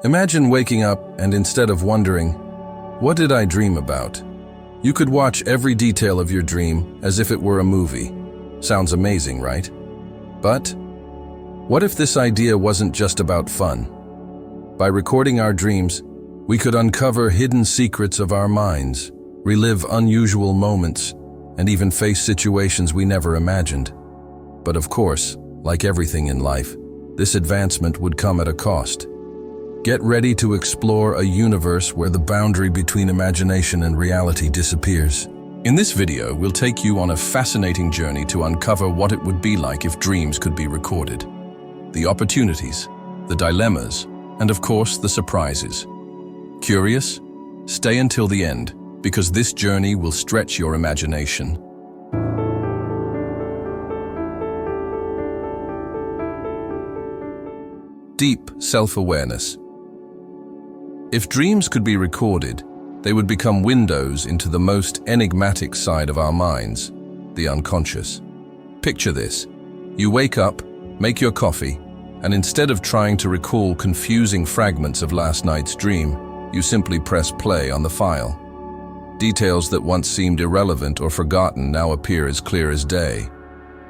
Imagine waking up and instead of wondering, "What did I dream about?" you could watch every detail of your dream as if it were a movie. Sounds amazing, right? But what if this idea wasn't just about fun? By recording our dreams, we could uncover hidden secrets of our minds, relive unusual moments, and even face situations we never imagined. But of course, like everything in life, this advancement would come at a cost. Get ready to explore a universe where the boundary between imagination and reality disappears. In this video, we'll take you on a fascinating journey to uncover what it would be like if dreams could be recorded. The opportunities, the dilemmas, and of course, the surprises. Curious? Stay until the end, because this journey will stretch your imagination. Deep self-awareness. If dreams could be recorded, they would become windows into the most enigmatic side of our minds, the unconscious. Picture this. You wake up, make your coffee, and instead of trying to recall confusing fragments of last night's dream, you simply press play on the file. Details that once seemed irrelevant or forgotten now appear as clear as day.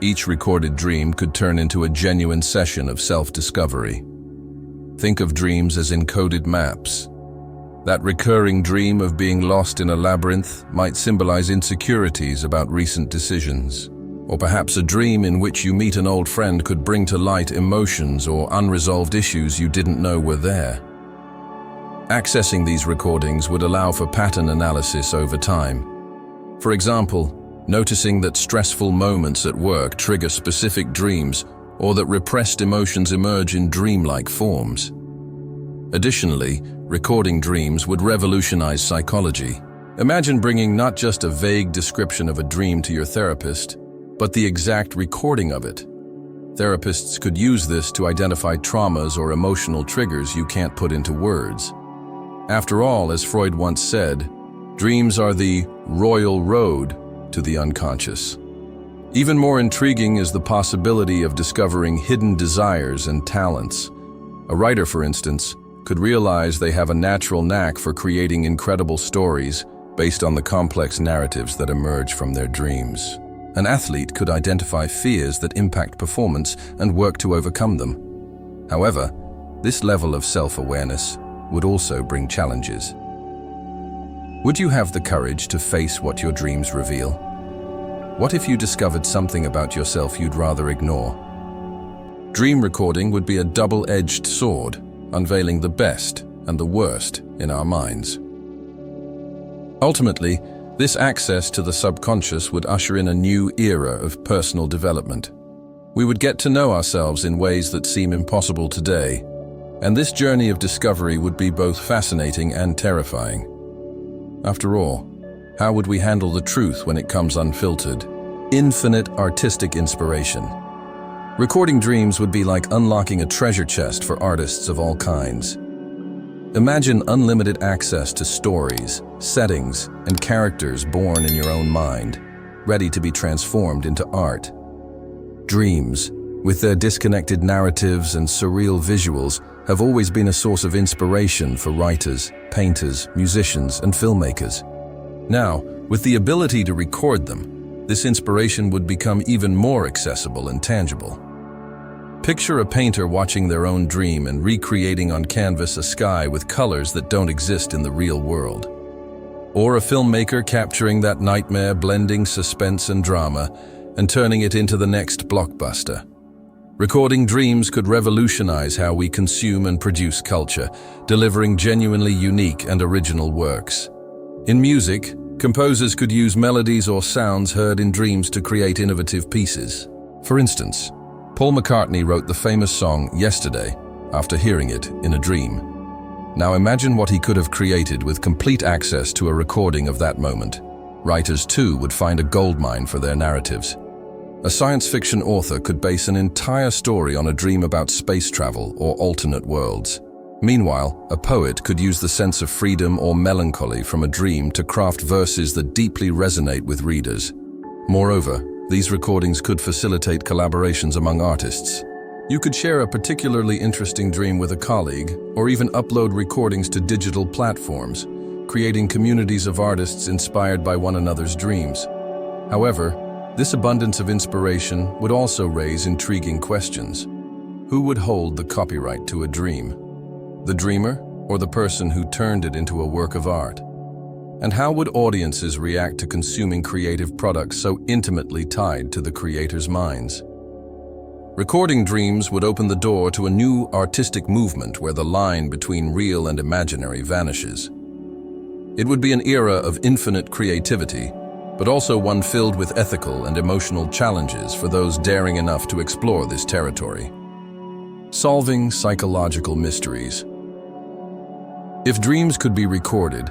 Each recorded dream could turn into a genuine session of self-discovery. Think of dreams as encoded maps. That recurring dream of being lost in a labyrinth might symbolize insecurities about recent decisions. Or perhaps a dream in which you meet an old friend could bring to light emotions or unresolved issues you didn't know were there. Accessing these recordings would allow for pattern analysis over time. For example, noticing that stressful moments at work trigger specific dreams, or that repressed emotions emerge in dreamlike forms. Additionally, recording dreams would revolutionize psychology. Imagine bringing not just a vague description of a dream to your therapist, but the exact recording of it. Therapists could use this to identify traumas or emotional triggers you can't put into words. After all, as Freud once said, dreams are the royal road to the unconscious. Even more intriguing is the possibility of discovering hidden desires and talents. A writer, for instance, could realize they have a natural knack for creating incredible stories based on the complex narratives that emerge from their dreams. An athlete could identify fears that impact performance and work to overcome them. However, this level of self-awareness would also bring challenges. Would you have the courage to face what your dreams reveal? What if you discovered something about yourself you'd rather ignore? Dream recording would be a double-edged sword, unveiling the best and the worst in our minds. Ultimately, this access to the subconscious would usher in a new era of personal development. We would get to know ourselves in ways that seem impossible today, and this journey of discovery would be both fascinating and terrifying. After all, how would we handle the truth when it comes unfiltered? Infinite artistic inspiration. Recording dreams would be like unlocking a treasure chest for artists of all kinds. Imagine unlimited access to stories, settings, and characters born in your own mind, ready to be transformed into art. Dreams, with their disconnected narratives and surreal visuals, have always been a source of inspiration for writers, painters, musicians, and filmmakers. Now, with the ability to record them, this inspiration would become even more accessible and tangible. Picture a painter watching their own dream and recreating on canvas a sky with colors that don't exist in the real world. Or a filmmaker capturing that nightmare, blending suspense and drama and turning it into the next blockbuster. Recording dreams could revolutionize how we consume and produce culture, delivering genuinely unique and original works. In music, composers could use melodies or sounds heard in dreams to create innovative pieces. For instance, Paul McCartney wrote the famous song "Yesterday" after hearing it in a dream. Now imagine what he could have created with complete access to a recording of that moment. Writers too would find a goldmine for their narratives. A science fiction author could base an entire story on a dream about space travel or alternate worlds. Meanwhile, a poet could use the sense of freedom or melancholy from a dream to craft verses that deeply resonate with readers. Moreover, these recordings could facilitate collaborations among artists. You could share a particularly interesting dream with a colleague, or even upload recordings to digital platforms, creating communities of artists inspired by one another's dreams. However, this abundance of inspiration would also raise intriguing questions. Who would hold the copyright to a dream? The dreamer, or the person who turned it into a work of art? And how would audiences react to consuming creative products so intimately tied to the creator's minds? Recording dreams would open the door to a new artistic movement where the line between real and imaginary vanishes. It would be an era of infinite creativity, but also one filled with ethical and emotional challenges for those daring enough to explore this territory. Solving psychological mysteries. If dreams could be recorded,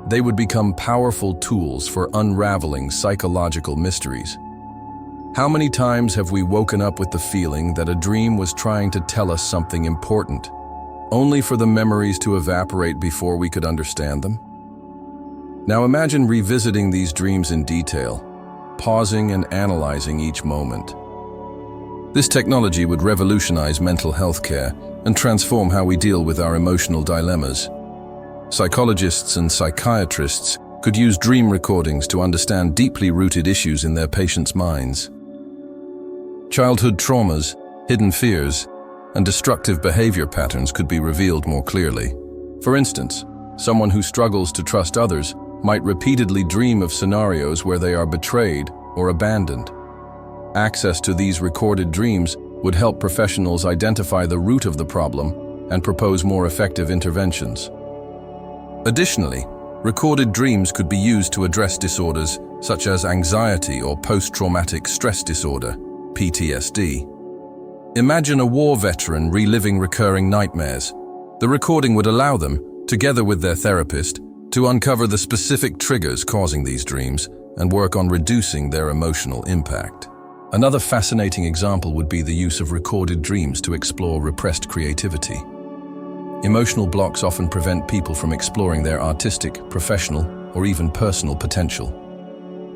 they would become powerful tools for unraveling psychological mysteries. How many times have we woken up with the feeling that a dream was trying to tell us something important, only for the memories to evaporate before we could understand them? Now imagine revisiting these dreams in detail, pausing and analyzing each moment. This technology would revolutionize mental health care and transform how we deal with our emotional dilemmas. Psychologists and psychiatrists could use dream recordings to understand deeply rooted issues in their patients' minds. Childhood traumas, hidden fears, and destructive behavior patterns could be revealed more clearly. For instance, someone who struggles to trust others might repeatedly dream of scenarios where they are betrayed or abandoned. Access to these recorded dreams would help professionals identify the root of the problem and propose more effective interventions. Additionally, recorded dreams could be used to address disorders such as anxiety or post-traumatic stress disorder, PTSD. Imagine a war veteran reliving recurring nightmares. The recording would allow them, together with their therapist, to uncover the specific triggers causing these dreams and work on reducing their emotional impact. Another fascinating example would be the use of recorded dreams to explore repressed creativity. Emotional blocks often prevent people from exploring their artistic, professional, or even personal potential.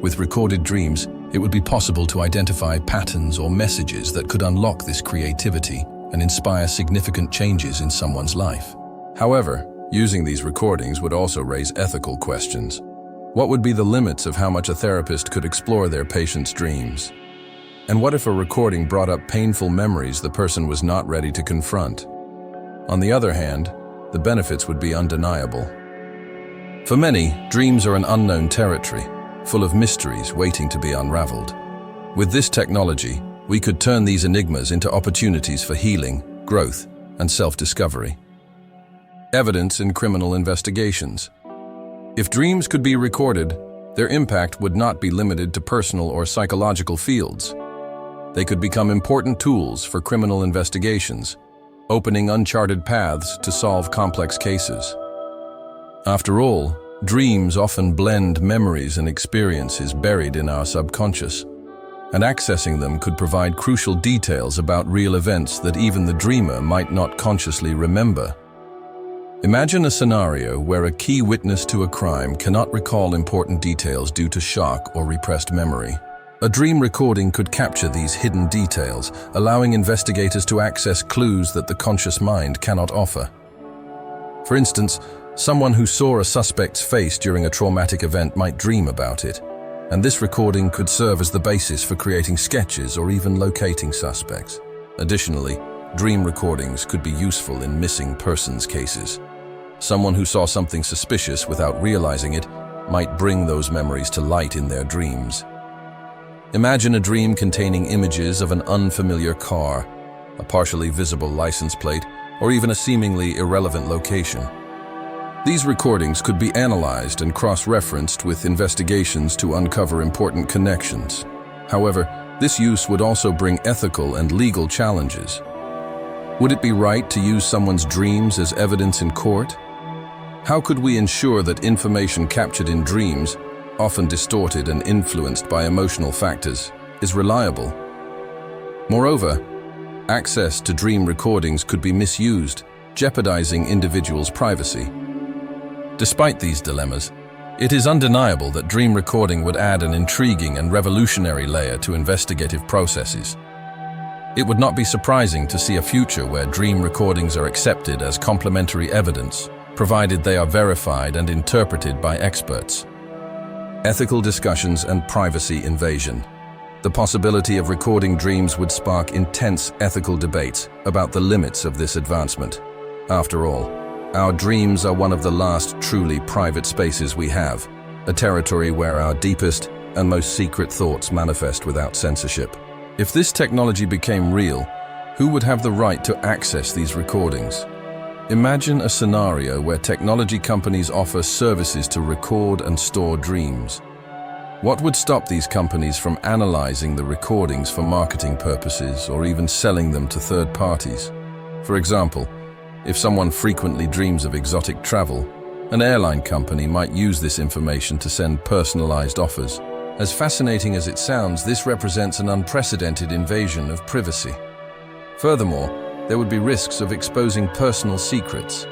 With recorded dreams, it would be possible to identify patterns or messages that could unlock this creativity and inspire significant changes in someone's life. However, using these recordings would also raise ethical questions. What would be the limits of how much a therapist could explore their patient's dreams? And what if a recording brought up painful memories the person was not ready to confront? On the other hand, the benefits would be undeniable. For many, dreams are an unknown territory, full of mysteries waiting to be unraveled. With this technology, we could turn these enigmas into opportunities for healing, growth, and self-discovery. Evidence in criminal investigations. If dreams could be recorded, their impact would not be limited to personal or psychological fields. They could become important tools for criminal investigations, opening uncharted paths to solve complex cases. After all, dreams often blend memories and experiences buried in our subconscious, and accessing them could provide crucial details about real events that even the dreamer might not consciously remember. Imagine a scenario where a key witness to a crime cannot recall important details due to shock or repressed memory. A dream recording could capture these hidden details, allowing investigators to access clues that the conscious mind cannot offer. For instance, someone who saw a suspect's face during a traumatic event might dream about it, and this recording could serve as the basis for creating sketches or even locating suspects. Additionally, dream recordings could be useful in missing persons cases. Someone who saw something suspicious without realizing it might bring those memories to light in their dreams. Imagine a dream containing images of an unfamiliar car, a partially visible license plate, or even a seemingly irrelevant location. These recordings could be analyzed and cross-referenced with investigations to uncover important connections. However, this use would also bring ethical and legal challenges. Would it be right to use someone's dreams as evidence in court? How could we ensure that information captured in dreams, often distorted and influenced by emotional factors, is reliable? Moreover, access to dream recordings could be misused, jeopardizing individuals' privacy. Despite these dilemmas, it is undeniable that dream recording would add an intriguing and revolutionary layer to investigative processes. It would not be surprising to see a future where dream recordings are accepted as complementary evidence, provided they are verified and interpreted by experts. Ethical discussions and privacy invasion. The possibility of recording dreams would spark intense ethical debates about the limits of this advancement. After all, our dreams are one of the last truly private spaces we have, a territory where our deepest and most secret thoughts manifest without censorship. If this technology became real, who would have the right to access these recordings? Imagine a scenario where technology companies offer services to record and store dreams. What would stop these companies from analyzing the recordings for marketing purposes or even selling them to third parties? For example, if someone frequently dreams of exotic travel, an airline company might use this information to send personalized offers. As fascinating as it sounds, this represents an unprecedented invasion of privacy. Furthermore, there would be risks of exposing personal secrets.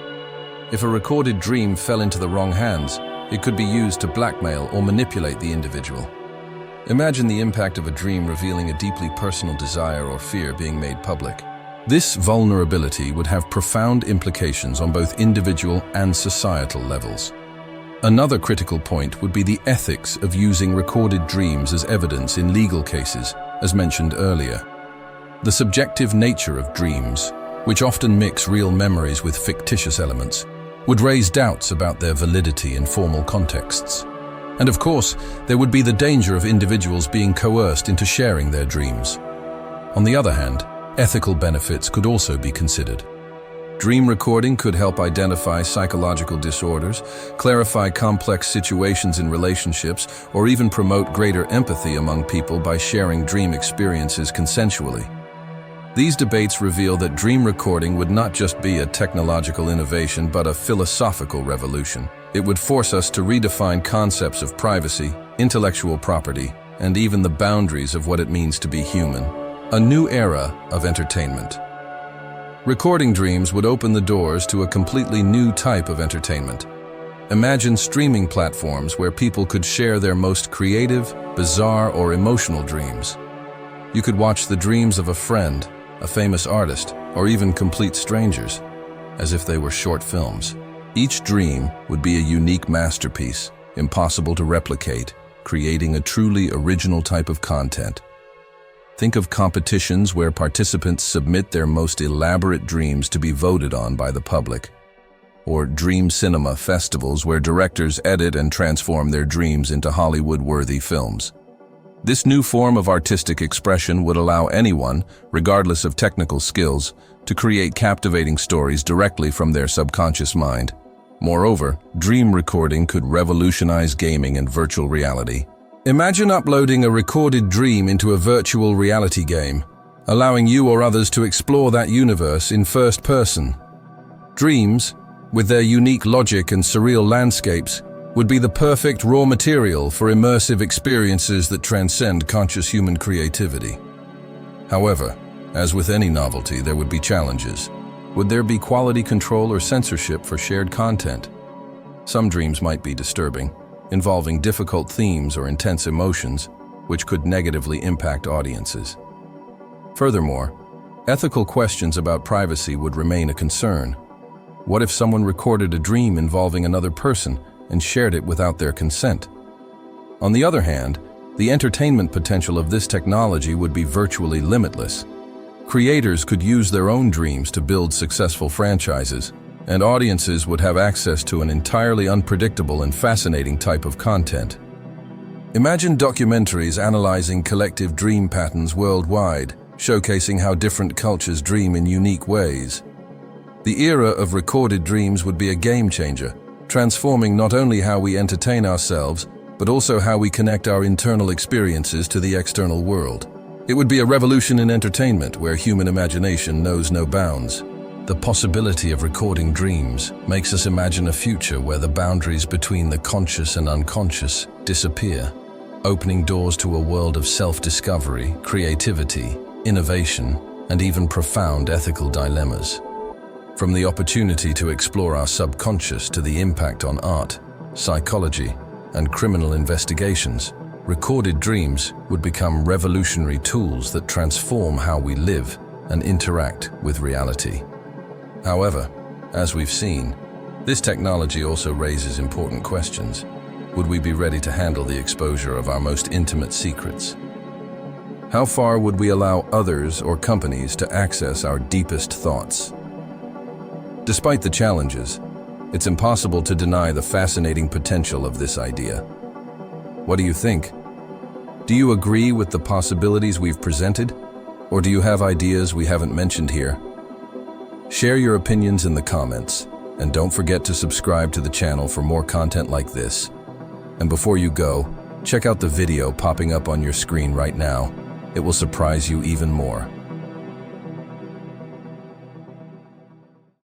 If a recorded dream fell into the wrong hands, it could be used to blackmail or manipulate the individual. Imagine the impact of a dream revealing a deeply personal desire or fear being made public. This vulnerability would have profound implications on both individual and societal levels. Another critical point would be the ethics of using recorded dreams as evidence in legal cases, as mentioned earlier. The subjective nature of dreams, which often mix real memories with fictitious elements, would raise doubts about their validity in formal contexts. And of course, there would be the danger of individuals being coerced into sharing their dreams. On the other hand, ethical benefits could also be considered. Dream recording could help identify psychological disorders, clarify complex situations in relationships, or even promote greater empathy among people by sharing dream experiences consensually. These debates reveal that dream recording would not just be a technological innovation but a philosophical revolution. It would force us to redefine concepts of privacy, intellectual property, and even the boundaries of what it means to be human. A new era of entertainment. Recording dreams would open the doors to a completely new type of entertainment. Imagine streaming platforms where people could share their most creative, bizarre, or emotional dreams. You could watch the dreams of a friend, a famous artist, or even complete strangers, as if they were short films. Each dream would be a unique masterpiece, impossible to replicate, creating a truly original type of content. Think of competitions where participants submit their most elaborate dreams to be voted on by the public, or dream cinema festivals where directors edit and transform their dreams into Hollywood-worthy films. This new form of artistic expression would allow anyone, regardless of technical skills, to create captivating stories directly from their subconscious mind. Moreover, dream recording could revolutionize gaming and virtual reality. Imagine uploading a recorded dream into a virtual reality game, allowing you or others to explore that universe in first person. Dreams, with their unique logic and surreal landscapes, would be the perfect raw material for immersive experiences that transcend conscious human creativity. However, as with any novelty, there would be challenges. Would there be quality control or censorship for shared content? Some dreams might be disturbing, involving difficult themes or intense emotions, which could negatively impact audiences. Furthermore, ethical questions about privacy would remain a concern. What if someone recorded a dream involving another person and shared it without their consent? On the other hand, the entertainment potential of this technology would be virtually limitless. Creators could use their own dreams to build successful franchises, and audiences would have access to an entirely unpredictable and fascinating type of content. Imagine documentaries analyzing collective dream patterns worldwide, showcasing how different cultures dream in unique ways. The era of recorded dreams would be a game changer, transforming not only how we entertain ourselves, but also how we connect our internal experiences to the external world. It would be a revolution in entertainment where human imagination knows no bounds. The possibility of recording dreams makes us imagine a future where the boundaries between the conscious and unconscious disappear, opening doors to a world of self-discovery, creativity, innovation, and even profound ethical dilemmas. From the opportunity to explore our subconscious to the impact on art, psychology, and criminal investigations, recorded dreams would become revolutionary tools that transform how we live and interact with reality. However, as we've seen, this technology also raises important questions. Would we be ready to handle the exposure of our most intimate secrets? How far would we allow others or companies to access our deepest thoughts? Despite the challenges, it's impossible to deny the fascinating potential of this idea. What do you think? Do you agree with the possibilities we've presented? Or do you have ideas we haven't mentioned here? Share your opinions in the comments, and don't forget to subscribe to the channel for more content like this. And before you go, check out the video popping up on your screen right now. It will surprise you even more.